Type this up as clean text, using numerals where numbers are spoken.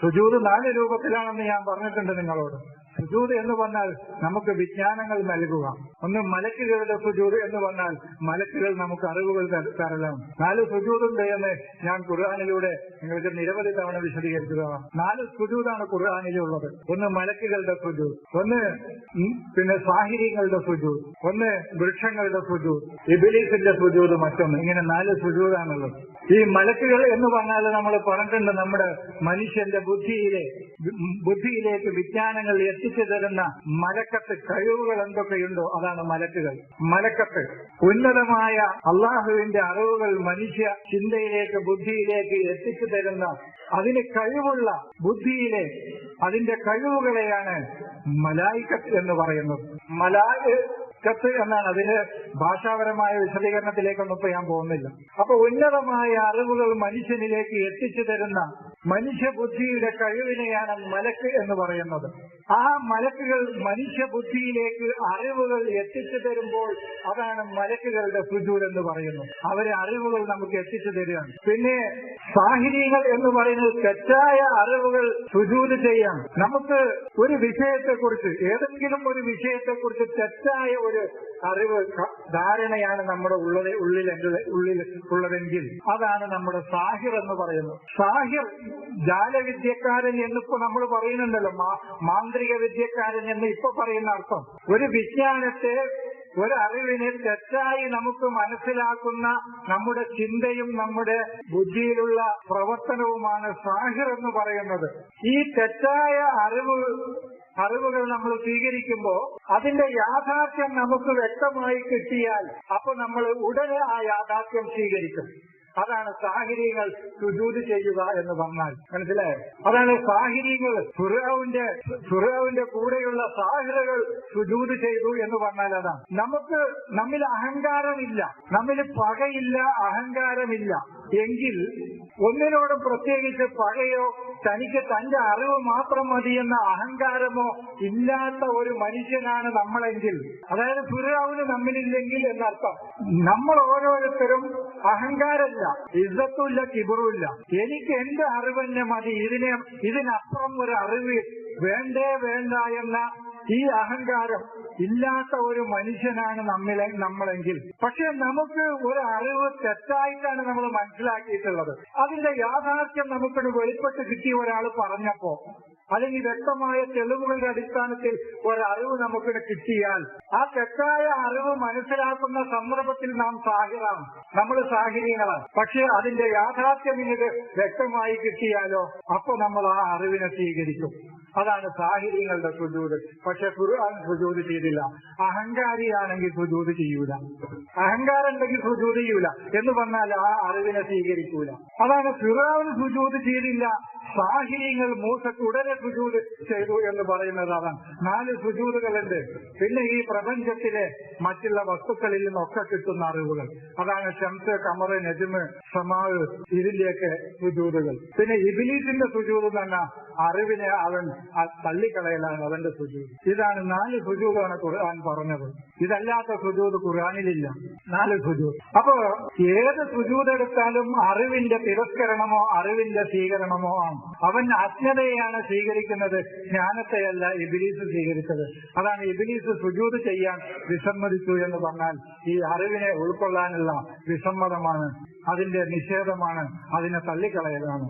സുജൂദ് 4 രൂപത്തിലാണെന്ന് ഞാൻ പറഞ്ഞിട്ടുണ്ട് നിങ്ങളോട്. സുജൂദ് എന്ന് പറഞ്ഞാൽ നമുക്ക് വിജ്ഞാനങ്ങൾ നൽകുക. ഒന്ന് മലക്കുകളുടെ സുജൂദ് എന്ന് പറഞ്ഞാൽ മലക്കുകൾ നമുക്ക് അറിവുകൾ തരലാണ്. 4 സുജൂദുണ്ട് എന്ന് ഞാൻ ഖുർആനിലൂടെ നിങ്ങൾക്ക് നിരവധി തവണ വിശദീകരിച്ചതാണ്. 4 സുജൂദാണ് ഖുർആനിലുള്ളത്. ഒന്ന് മലക്കുകളുടെ സുജൂദ്, ഒന്ന് പിന്നെ സാഹിര്യങ്ങളുടെ സുജൂദ്, ഒന്ന് വൃക്ഷങ്ങളുടെ സുജൂദ്, ഇബ്ലീസിന്റെ സുജൂദ് മറ്റൊന്ന്. ഇങ്ങനെ 4 സുജൂദാണുള്ളത്. ഈ മലക്കുകൾ എന്ന് പറഞ്ഞാൽ നമ്മൾ പറഞ്ഞിട്ടുണ്ട്, നമ്മുടെ മനുഷ്യന്റെ ബുദ്ധിയിലേക്ക് വിജ്ഞാനങ്ങൾ എത്തിച്ചു തരുന്ന മലക്കത്ത് കഴിവുകൾ എന്തൊക്കെയുണ്ടോ അതാണ് മലക്കുകൾ. മലക്കത്ത് ഉന്നതമായ അള്ളാഹുവിന്റെ അറിവുകൾ മനുഷ്യ ചിന്തയിലേക്ക് ബുദ്ധിയിലേക്ക് എത്തിച്ചു തരുന്ന അതിന് കഴിവുള്ള ബുദ്ധിയിലെ അതിന്റെ കഴിവുകളെയാണ് മലായിക്കത്ത് എന്ന് പറയുന്നത്. മലായിക്കത്ത് എന്നാണ് അതിന്റെ ഭാഷാപരമായ വിശദീകരണത്തിലേക്കൊന്നും ഇപ്പൊ ഞാൻ പോകുന്നില്ല. അപ്പൊ ഉന്നതമായ അറിവുകൾ മനുഷ്യനിലേക്ക് എത്തിച്ചു തരുന്ന മനുഷ്യബുദ്ധിയുടെ കഴിവിനെയാണ് മലക്ക് എന്ന് പറയുന്നത്. ആ മലക്കുകൾ മനുഷ്യബുദ്ധിയിലേക്ക് അറിവുകൾ എത്തിച്ചു തരുമ്പോൾ അതാണ് മലക്കുകളുടെ സുജൂദ് എന്ന് പറയുന്നത്. അവരെ അറിവുകൾ നമുക്ക് എത്തിച്ചു തരികയാണ്. പിന്നെ സാഹിര്യങ്ങൾ എന്ന് പറയുന്നത് തെറ്റായ അറിവുകൾ സുജൂദ് ചെയ്യാം. നമുക്ക് ഒരു വിഷയത്തെക്കുറിച്ച് ഏതെങ്കിലും ഒരു വിഷയത്തെക്കുറിച്ച് തെറ്റായ ഒരു അറിവ് ധാരണയാണ് നമ്മുടെ ഉള്ളിൽ ഉള്ളതെങ്കിൽ അതാണ് നമ്മുടെ സാഹിർ എന്ന് പറയുന്നത്. സാഹിർ ജാലവിദ്യക്കാരൻ എന്നിപ്പോ നമ്മൾ പറയുന്നുണ്ടല്ലോ, മാന്ത്രിക വിദ്യക്കാരൻ എന്ന് ഇപ്പൊ പറയുന്ന അർത്ഥം. ഒരു വിജ്ഞാനത്തെ ഒരറിവിനെ തെറ്റായി നമുക്ക് മനസ്സിലാക്കുന്ന നമ്മുടെ ചിന്തയും നമ്മുടെ ബുദ്ധിയിലുള്ള പ്രവർത്തനവുമാണ് സാഹിർ എന്ന് പറയുന്നത്. ഈ തെറ്റായ അറിവുകൾ നമ്മൾ സ്വീകരിക്കുമ്പോൾ അതിന്റെ യാഥാർത്ഥ്യം നമുക്ക് വ്യക്തമായി കിട്ടിയാൽ അപ്പൊ നമ്മൾ ഉടനെ ആ യാഥാർത്ഥ്യം സ്വീകരിക്കും. അതാണ് സാഹിര്യങ്ങൾ സുജൂദ് ചെയ്യുക എന്ന് പറഞ്ഞാൽ. മനസ്സിലായോ? അതാണ് സാഹിര്യങ്ങൾ. ഫിർഔന്റെ കൂടെയുള്ള സാഹിറുകൾ സുജൂദ് ചെയ്തു എന്ന് പറഞ്ഞാൽ അതാണ്. നമ്മിൽ അഹങ്കാരമില്ല, നമ്മിൽ പകയില്ല, അഹങ്കാരമില്ല എങ്കിൽ ഒന്നിനോടും പ്രത്യേകിച്ച് പകയോ തനിക്ക് തന്റെ അറിവ് മാത്രം മതിയെന്ന അഹങ്കാരമോ ഇല്ലാത്ത ഒരു മനുഷ്യനാണ് നമ്മളെങ്കിൽ, അതായത് ഫിർഔന് നമ്മിലില്ലെങ്കിൽ എന്നർത്ഥം. നമ്മൾ ഓരോരുത്തരും അഹങ്കാരമില്ല, ഇസ്സത്തുമില്ല, കിബറുമില്ല. എനിക്ക് എന്റെ അറിവ് തന്നെ മതി, ഇതിനപ്പുറം ഒരു അറിവ് വേണ്ട എന്ന ഈ അഹങ്കാരം ഇല്ലാത്ത ഒരു മനുഷ്യനാണ് നമ്മളെങ്കിൽ. പക്ഷെ നമുക്ക് ഒരു അറിവ് തെറ്റായിട്ടാണ് നമ്മൾ മനസ്സിലാക്കിയിട്ടുള്ളത്. അതിന്റെ യാഥാർത്ഥ്യം നമുക്കൊരു വെളിപ്പെട്ട് കിട്ടിയ ഒരാൾ പറഞ്ഞപ്പോ അല്ലെങ്കിൽ വ്യക്തമായ തെളിവുകളുടെ അടിസ്ഥാനത്തിൽ ഒരറിവ് നമുക്കിടെ കിട്ടിയാൽ ആ തെറ്റായ അറിവ് മനസ്സിലാക്കുന്ന സന്ദർഭത്തിൽ നാം സാഹിറാണ്, നമ്മൾ സാഹിര്യങ്ങളാണ്. പക്ഷെ അതിന്റെ യാഥാർത്ഥ്യം ഇങ്ങോട്ട് വ്യക്തമായി കിട്ടിയാലോ അപ്പൊ നമ്മൾ ആ അറിവിനെ സ്വീകരിക്കും. അതാണ് സാഹിര്യങ്ങളുടെ സുജൂദ്. പക്ഷെ ഖുർആൻ സുജൂദ് ചെയ്തില്ല. അഹങ്കാരിയാണെങ്കിൽ സുജൂദ് ചെയ്യൂല, അഹങ്കാരം ഉണ്ടെങ്കിൽ സുജൂദ് ചെയ്യൂല എന്ന് പറഞ്ഞാൽ ആ അറിവിനെ സ്വീകരിക്കൂല. അതാണ് ഫിർഔൻ സുജൂദ് ചെയ്തില്ല, സാഹിര്യങ്ങൾ മൂസക്ക് ഉടനെ സുജൂദ് ചെയ്തു എന്ന് പറയുന്നത്. അതാണ് 4 സുജൂദുകളുണ്ട്. പിന്നെ ഈ പ്രപഞ്ചത്തിലെ മറ്റുള്ള വസ്തുക്കളിൽ നിന്നൊക്കെ കിട്ടുന്ന അറിവുകൾ, അതാണ് ശംസ്, ഖമർ, നജ്മ്, സമാഅ്, ഇതിന്റെയൊക്കെ സുജൂദുകൾ. പിന്നെ ഇബ്ലീസിന്റെ സുജൂദ് തന്നെ അറിവിനെ അവൻ തള്ളിക്കളയലാണ് അവന്റെ സുജൂദ്. ഇതാണ് 4 സുജൂദാണ് ഖുർആൻ പറഞ്ഞത്. ഇതല്ലാത്ത സുജൂദ് ഖുർആനിലില്ല. 4 സുജൂദ്. അപ്പോ ഏത് സുജൂദ് എടുത്താലും അറിവിന്റെ തിരസ്കരണമോ അറിവിന്റെ സ്വീകരണമോ ആണ്. അവൻ അജ്ഞതയാണ് സ്വീകരിക്കുന്നത്, ജ്ഞാനത്തെയല്ല ഇബ്ലീസ് സ്വീകരിച്ചത്. അതാണ് ഇബ്ലീസ് സുജൂദ് ചെയ്യാൻ വിസമ്മതിച്ചു എന്ന് പറഞ്ഞാൽ ഈ അറിവിനെ ഉൾക്കൊള്ളാനുള്ള വിസമ്മതമാണ്, അതിന്റെ നിഷേധമാണ്, അതിനെ തള്ളിക്കളയലാണ്.